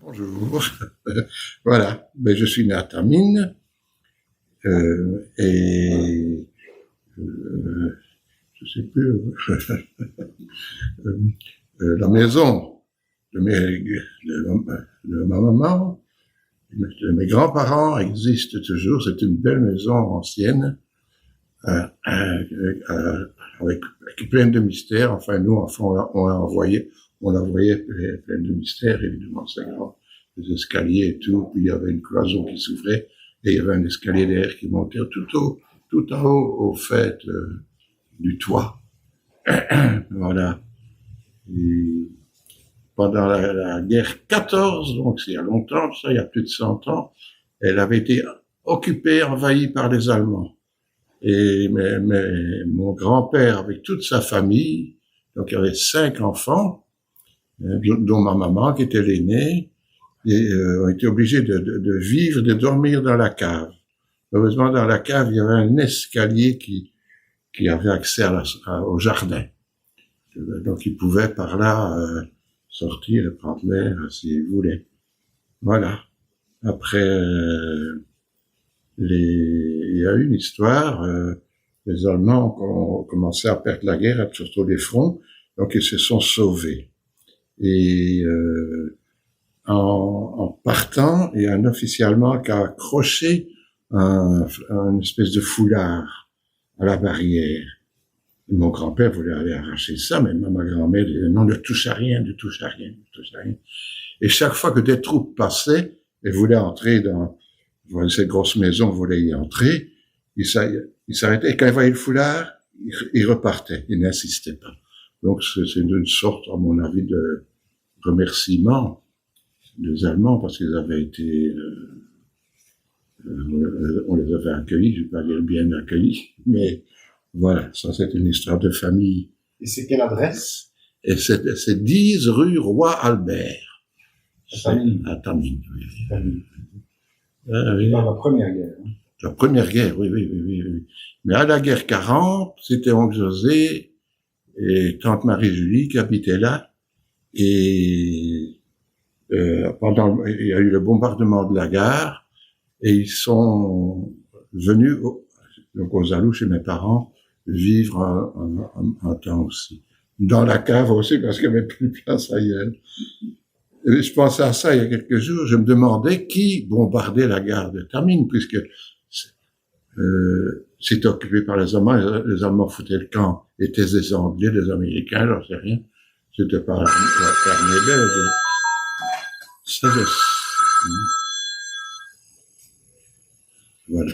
Bonjour. Voilà, ben, je suis né à Tamines et je sais plus euh, la maison de ma maman, de mes grands-parents existe toujours. C'est une belle maison ancienne avec plein de mystères. Enfin, nous, enfants, on la voyait pleine de mystères, évidemment, c'est grand. Des escaliers et tout, puis il y avait une cloison qui s'ouvrait, et il y avait un escalier derrière qui montait tout en haut, au fait du toit. Voilà. Et pendant la guerre 14, donc c'est il y a longtemps, ça, il y a plus de 100 ans, elle avait été occupée, envahie par les Allemands. Et mon grand-père, avec toute sa famille, donc il y avait 5 enfants, dont ma maman, qui était l'aînée, et ont été obligés de vivre, de dormir dans la cave. Heureusement, dans la cave, il y avait un escalier qui avait accès au jardin. Donc, ils pouvaient par là sortir et prendre l'air s'ils voulaient. Voilà. Après, il y a eu une histoire. Les Allemands ont commencé à perdre la guerre, surtout les fronts, donc ils se sont sauvés. Et en partant, il y a un officier allemand qui a accroché une espèce de foulard à la barrière. Et mon grand-père voulait aller arracher ça, mais ma grand-mère disait non, ne touche à rien, ne touche à rien, ne touche à rien. Et chaque fois que des troupes passaient et voulaient entrer dans cette grosse maison, voulaient y entrer, ils s'arrêtaient, et quand ils voyaient le foulard, ils repartaient, ils n'insistaient pas. Donc c'est une sorte, à mon avis, de remerciement des Allemands, parce qu'ils avaient été, on les avait accueillis, je ne vais pas dire bien accueillis, mais voilà, ça c'est une histoire de famille. Et c'est quelle adresse? Et c'est 10 rue Roi Albert. À Tamines. Oui. Dans la Première Guerre. Hein. La Première Guerre, oui. Mais à la guerre 40, c'était oncle José et tante Marie-Julie qui habitaient là. Et il y a eu le bombardement de la gare, et ils sont venus donc aux Alous chez mes parents vivre un temps aussi. Dans la cave aussi, parce qu'il n'y avait plus de place ailleurs. Et je pensais à ça il y a quelques jours, je me demandais qui bombardait la gare de Tamines, puisque c'était occupé par les Allemands foutaient le camp, étaient des Anglais, des Américains, j'en sais rien. C'était pas l'armée belge. Ça, voilà.